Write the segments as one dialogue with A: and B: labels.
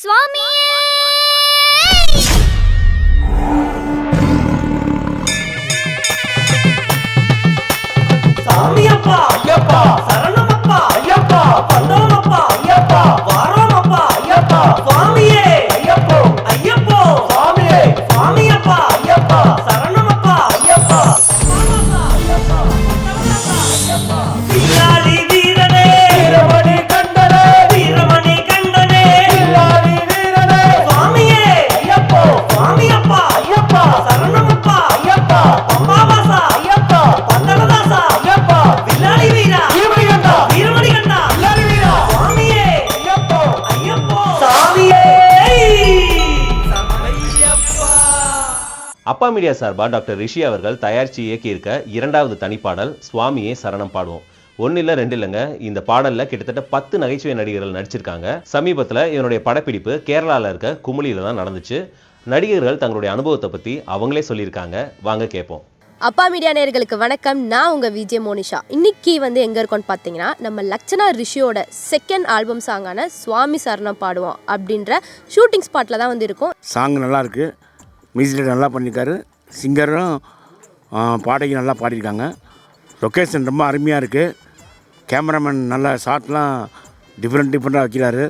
A: சுவாமியே
B: சாமியப்பா ஐயப்பா சரணமப்பா ஐயப்பா வந்தோமப்பா ஐயப்பா வாரோமப்பா ஐயப்பா சுவாமியே ஐயப்போ ஐயப்போ சுவாமியே சுவாமியப்பா ஐயப்பா சரணமப்பா ஐயப்பா ஐயப்பா ஐயப்பா பில்லாளி வீரனே வீரமணி கண்டனே வீரமணி கண்டனே பில்லாளி வீரனே சுவாமியே ஐயப்போ சுவாமியப்பா ஐயப்பா சரணமப்பா ஐயப்பா அம்மாவாசா ஐயப்பா பந்தனதாசா ஐயப்பா பில்லாளி வீரா வீரமணி கண்டா பில்லாளி வீரா சுவாமியே ஐயப்போ ஐயப்போ சாமியே சமையப்பா.
C: அப்பா மீடியா சார்பா டாக்டர் ரிஷி அவர்கள் தயாரித்து இயக்கியிருக்க இரண்டாவது தனிப்பாடல் சுவாமியே சரணம் பாடுவோம். ஒன்னு இல்ல ரெண்டு இல்லைங்க, இந்த பாடல்ல கிட்டத்தட்ட 10 நகைச்சுவை நடிகர்கள் நடிச்சிருக்காங்க. சமீபத்தில் இதனுடைய படப்பிடிப்பு கேரளாவில் இருக்க குமுளியில தான் நடந்துச்சு. நடிகர்கள் தங்களுடைய அனுபவத்தை பத்தி அவங்களே சொல்லியிருக்காங்க. வாங்க கேட்போம்.
D: அப்பா மீடியா நேயர்களுக்கு வணக்கம். நான் உங்கள் விஜய் மோனிஷா. இன்னைக்கு எங்கே இருக்கோன்னு பார்த்தீங்கன்னா, நம்ம லக்ஷனா ரிஷியோட செகண்ட் ஆல்பம் சாங்கான சுவாமி சரணம் பாடுவோம் அப்படின்ற ஷூட்டிங் ஸ்பாட்டில் தான் இருக்கோம்.
E: சாங் நல்லாயிருக்கு, மியூசிக் நல்லா பண்ணியிருக்காரு, சிங்கரும் பாடகி நல்லா பாடியிருக்காங்க. லொக்கேஷன் ரொம்ப அருமையாக இருக்குது. கேமராமேன் நல்லா ஷாட்லாம் டிஃப்ரெண்ட்டாக வைக்கிறாரு.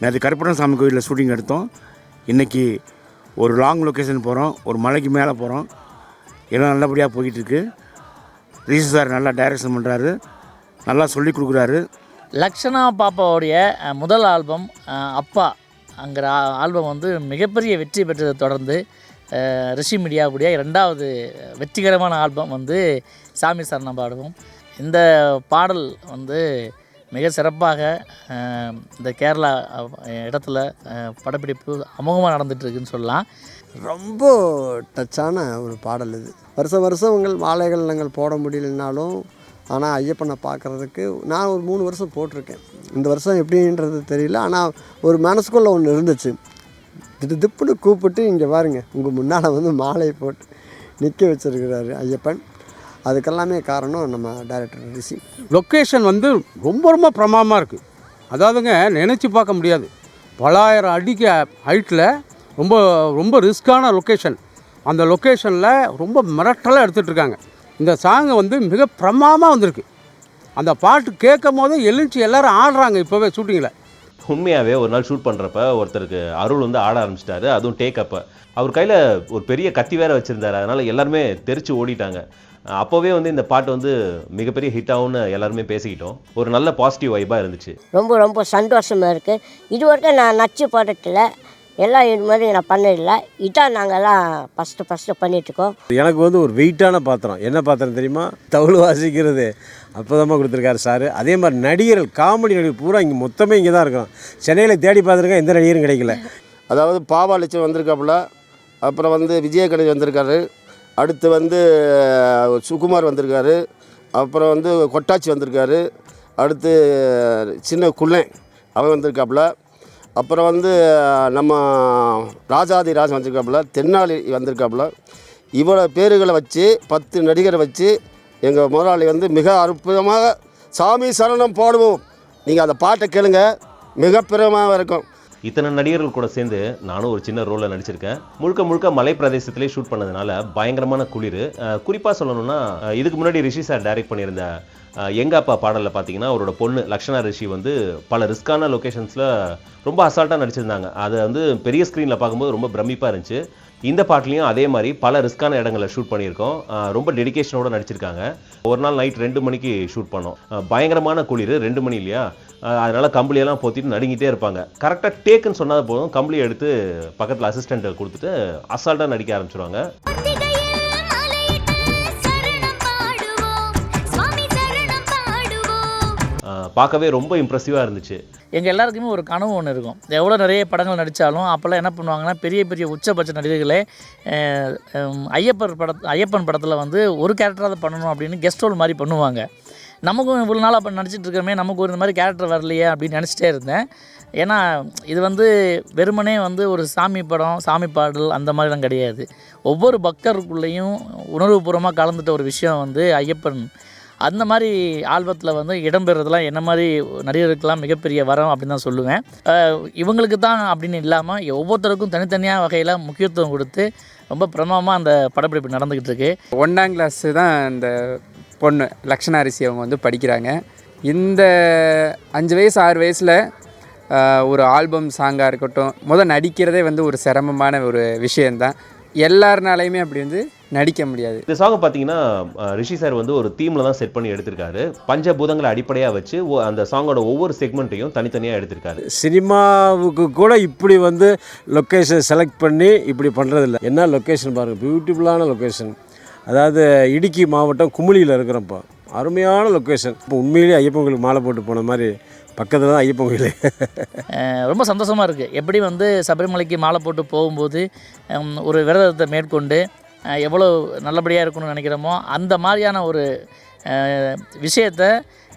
E: நேற்று கருப்பணன் சாமி கோயிலில் ஷூட்டிங் எடுத்தோம். இன்றைக்கி ஒரு லாங் லொக்கேஷன் போகிறோம், ஒரு மலைக்கு மேலே போகிறோம். எல்லாம் நல்லபடியாக போய்கிட்டுருக்கு. ரிஷி சார் நல்லா டைரக்ஷன் பண்ணுறாரு, நல்லா சொல்லி கொடுக்குறாரு.
F: லக்ஷனா பாப்பாவுடைய முதல் ஆல்பம் அப்பாங்கிற ஆல்பம் மிகப்பெரிய வெற்றி பெற்றதை தொடர்ந்து ரிஷி மீடியாவுடைய ரெண்டாவது வெற்றிகரமான ஆல்பம் சாமி சரணம் பாடுவோம். இந்த பாடல் மிக சிறப்பாக இந்த கேரளா இடத்துல படப்பிடிப்பு அமோகமாக நடந்துகிட்ருக்குன்னு சொல்லலாம்.
G: ரொம்ப டச்சான ஒரு பாடல் இது. வருஷம் வாழைகள் நாங்கள் போட முடியலனாலும், ஆனால் ஐயப்பனை பார்க்குறதுக்கு நான் ஒரு 3 வருஷம் போட்டிருக்கேன். இந்த வருஷம் எப்படின்றது தெரியல, ஆனால் ஒரு மனசுக்குள்ளே ஒன்று இருந்துச்சு. திப்புன்னு கூப்பிட்டு இங்கே பாருங்க, உங்கள் முன்னால் மாலை போட்டு நிற்க வச்சுருக்கிறாரு ஐயப்பன். அதுக்கெல்லாமே காரணம் நம்ம டைரக்டர் ரிஷி.
H: லொக்கேஷன் ரொம்ப பிரமாதமாக இருக்குது. அதாவதுங்க நினச்சி பார்க்க முடியாது. பலாயிரம் அடிக்கு ஹைட்டில் ரொம்ப ரிஸ்க்கான லொக்கேஷன். அந்த லொக்கேஷனில் ரொம்ப மிரட்டலாக எடுத்துகிட்ருக்காங்க. இந்த சாங்கை மிக பிரமாதமாக வந்திருக்கு. அந்த பாட்டு கேட்கும் போது எழுச்சி எல்லோரும் ஆடுறாங்க இப்போவே ஷூட்டிங்கில்.
C: உண்மையாகவே ஒரு நாள் ஷூட் பண்ணுறப்ப ஒருத்தருக்கு அருள் ஆட ஆரம்பிச்சிட்டாரு. அதுவும் டேக் அப்போ அவர் கையில் ஒரு பெரிய கத்தி வேற வச்சுருந்தாரு. அதனால் எல்லாருமே தெரிச்சு ஓடிட்டாங்க. அப்போவே இந்த பாட்டு மிகப்பெரிய ஹிட் ஆகும்னு எல்லாருமே பேசிக்கிட்டோம். ஒரு நல்ல பாசிட்டிவ் வைப்பாக இருந்துச்சு.
I: ரொம்ப சந்தோஷமாக இருக்குது. இது வரைக்கும் நான் நச்சு பாடத்தில் எல்லாம் இது மாதிரி நான் பண்ணதில்லை. இதான் நாங்கள்லாம் ஃபஸ்ட்டு பண்ணிகிட்ருக்கோம்.
J: எனக்கு ஒரு வெயிட்டான பாத்திரம். என்ன பாத்திரம் தெரியுமா? தவுள் வாசிக்கிறது அப்போதாம்மா கொடுத்துருக்காரு சார். அதே மாதிரி நடிகர்கள், காமெடி நடிகர் பூரா இங்கே மொத்தமே இங்கே தான் இருக்கிறோம். சென்னையில் தேடி பார்த்துருக்கேன், எந்த நடிகரும் கிடைக்கல.
E: அதாவது பாபாலட்சுமி வந்திருக்காப்புல, அப்புறம் விஜய கணேஷ் வந்திருக்காரு, அடுத்து சுகுமார் வந்திருக்காரு, அப்புறம் கொட்டாச்சி வந்திருக்காரு, அடுத்து சின்ன குள்ளன் அவன் வந்திருக்காப்புல, அப்புறம் நம்ம ராஜாதிராஜ் வந்திருக்காப்புல, தென்னாலி வந்திருக்காப்புல. இவ்வளோ பேர்களை வச்சு 10 நடிகரை வச்சு எங்கள் முதலாளி மிக அற்புதமாக சாமி சரணம் பாடுவோம். நீங்கள் அந்த பாட்டை கேளுங்க, மிக பிரமாக இருக்கும்.
C: இத்தனை நடிகர்கள் கூட சேர்ந்து நானும் ஒரு சின்ன ரோலில் நடிச்சிருக்கேன். முழுக்க மலை பிரதேசத்திலே ஷூட் பண்ணதுனால பயங்கரமான குளிர். குறிப்பாக சொல்லணும்னா, இதுக்கு முன்னாடி ரிஷி சார் டைரக்ட் பண்ணியிருந்த எங்க அப்பா பாடலில் பார்த்தீங்கன்னா, அவரோட பொண்ணு லக்ஷனா ரிஷி பல ரிஸ்கான லொக்கேஷன்ஸில் ரொம்ப அசால்ட்டாக நடிச்சிருந்தாங்க. அது பெரிய ஸ்க்ரீனில் பார்க்கும்போது ரொம்ப பிரமிப்பாக இருந்துச்சு. இந்த பாட்டிலையும் அதே மாதிரி பல ரிஸ்கான இடங்களில் ஷூட் பண்ணியிருக்கோம். ரொம்ப டெடிகேஷனோடு நடிச்சிருக்காங்க. ஒரு நாள் நைட் 2 மணிக்கு ஷூட் பண்ணோம். பயங்கரமான குளிர், 2 மணி இல்லையா, அதனால் கம்பளியெல்லாம் போத்திட்டு நடுங்கிட்டே இருப்பாங்க. கரெக்டாக டேக்குன்னு சொன்னால் போதும், கம்பளியை எடுத்து பக்கத்தில் அசிஸ்டண்ட்டை கொடுத்துட்டு அசால்ட்டாக நடிக்க ஆரம்பிச்சிருவாங்க. பார்க்கவே ரொம்ப இம்ப்ரெசிவாக இருந்துச்சு.
F: எங்கள் எல்லாருக்குமே ஒரு கனவு ஒன்று இருக்கும். எவ்வளோ நிறைய படங்கள் நடித்தாலும் அப்போல்லாம் என்ன பண்ணுவாங்கன்னா, பெரிய உச்சபட்ச நடிகர்களே ஐயப்பன் படத்தில் ஒரு கேரக்டராக பண்ணணும் அப்படின்னு கெஸ்ட் ரோல் மாதிரி பண்ணுவாங்க. நமக்கும் இவ்வளோ நாள் அப்போ நடிச்சிட்டு இருக்கோமே, நமக்கு இந்த மாதிரி கேரக்டர் வரலையே அப்படின்னு நினச்சிட்டே இருந்தேன். ஏன்னா இது வெறுமனே ஒரு சாமி படம், சாமி பாடல் அந்த மாதிரிலாம் கிடையாது. ஒவ்வொரு பக்தருக்குள்ளேயும் உணர்வுபூர்வமாக கலந்துட்ட ஒரு விஷயம் ஐயப்பன். அந்த மாதிரி ஆல்பத்தில் வந்து இடம்பெறதெல்லாம் என்ன மாதிரி நடிகர்களுக்கெல்லாம் மிகப்பெரிய வரம் அப்படின்னு தான் சொல்லுவேன். இவங்களுக்கு தான் அப்படின்னு இல்லாமல் ஒவ்வொருத்தருக்கும் தனித்தனியாக வகையில் முக்கியத்துவம் கொடுத்து ரொம்ப பிரமாதமாக அந்த படப்பிடிப்பு நடந்துக்கிட்டு இருக்கு.
A: 1ஆம் கிளாஸ் தான் இந்த பொண்ணு லக்ஷனா ரிஷி அவங்க வந்து படிக்கிறாங்க. இந்த 5 வயசு 6 வயசில் ஒரு ஆல்பம் சாங்காக இருக்கட்டும், நடிக்கிறதே வந்து ஒரு சிரமமான ஒரு விஷயந்தான். எல்லாருனாலையுமே அப்படி வந்து நடிக்க முடியாது.
C: இந்த சாங் பார்த்தீங்கன்னா ரிஷி சார் வந்து ஒரு தீமில் தான் செட் பண்ணி எடுத்திருக்காரு. பஞ்சபூதங்களை அடிப்படையாக வச்சு அந்த சாங்கோட ஒவ்வொரு செக்மெண்ட்டையும் தனித்தனியாக எடுத்திருக்காரு.
J: சினிமாவுக்கு கூட இப்படி வந்து லொக்கேஷன் செலக்ட் பண்ணி இப்படி பண்ணுறதில்ல. என்ன லொக்கேஷன் பாருங்கள், பியூட்டிஃபுல்லான லொக்கேஷன். அதாவது இடுக்கி மாவட்டம் குமுளியில் இருக்கிறப்போ அருமையான லொக்கேஷன். இப்போ உண்மையிலேயே ஐயப்பன் கோயிலுக்கு மாலை போட்டு போன மாதிரி பக்கத்தில் தான் ஐயப்பன் கோயில்.
F: ரொம்ப சந்தோஷமாக இருக்குது. எப்படி வந்து சபரிமலைக்கு மாலை போட்டு போகும்போது ஒரு விரதத்தை மேற்கொண்டு எவ்வளோ நல்லபடியாக இருக்கணும்னு நினைக்கிறோமோ அந்த மாதிரியான ஒரு விஷயத்தை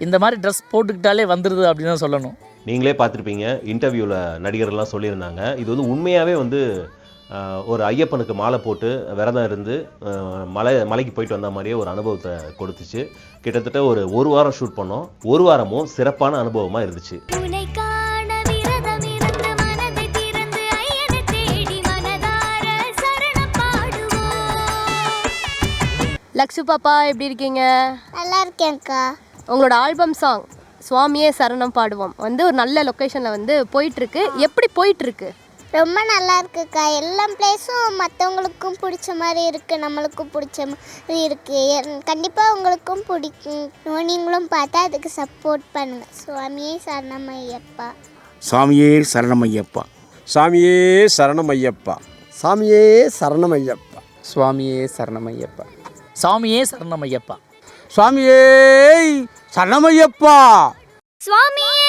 F: இந்த மாதிரி ட்ரெஸ் போட்டுக்கிட்டாலே வந்துடுது அப்படின்னு தான் சொல்லணும்.
C: நீங்களே பார்த்துருப்பீங்க, இன்டர்வியூவில் நடிகர்கள்லாம் சொல்லியிருந்தாங்க. இது வந்து உண்மையாகவே வந்து ஒரு ஐயப்பனுக்கு மாலை போட்டு விரதம் இருந்து மலைக்கு போயிட்டு வந்த மாதிரியே ஒரு அனுபவத்தை கொடுத்துச்சு. கிட்டத்தட்ட ஒரு வாரம் ஷூட் பண்ணோம். ஒரு வாரமும் சிறப்பான அனுபவமாக இருந்துச்சு.
D: லக்ஷு பாப்பா எப்படி இருக்கீங்க?
K: நல்லா இருக்கேன்க்கா.
D: உங்களோட ஆல்பம் சாங் சுவாமியே சரணம் பாடுவோம் வந்து ஒரு நல்ல லொக்கேஷனில் வந்து போயிட்டுருக்கு. எப்படி போயிட்டுருக்கு?
K: ரொம்ப நல்லா இருக்குக்கா. எல்லா பிளேஸும் மற்றவங்களுக்கும் பிடிச்ச மாதிரி இருக்குது, நம்மளுக்கும் பிடிச்ச மாதிரி இருக்குது. கண்டிப்பாக உங்களுக்கும் பிடிக்கும். நீங்களும் பார்த்தா அதுக்கு சப்போர்ட் பண்ணுங்கள். சுவாமியே சரணமையப்பா.
E: சாமியே சரணமையப்பா.
J: சாமியே சரணமையப்பா.
G: சாமியே சரணமையப்பா.
A: சுவாமியே சரணமையப்பா.
F: சாமியே சரணமையப்பா.
H: சுவாமியே சரணமையப்பா.
K: சுவாமியே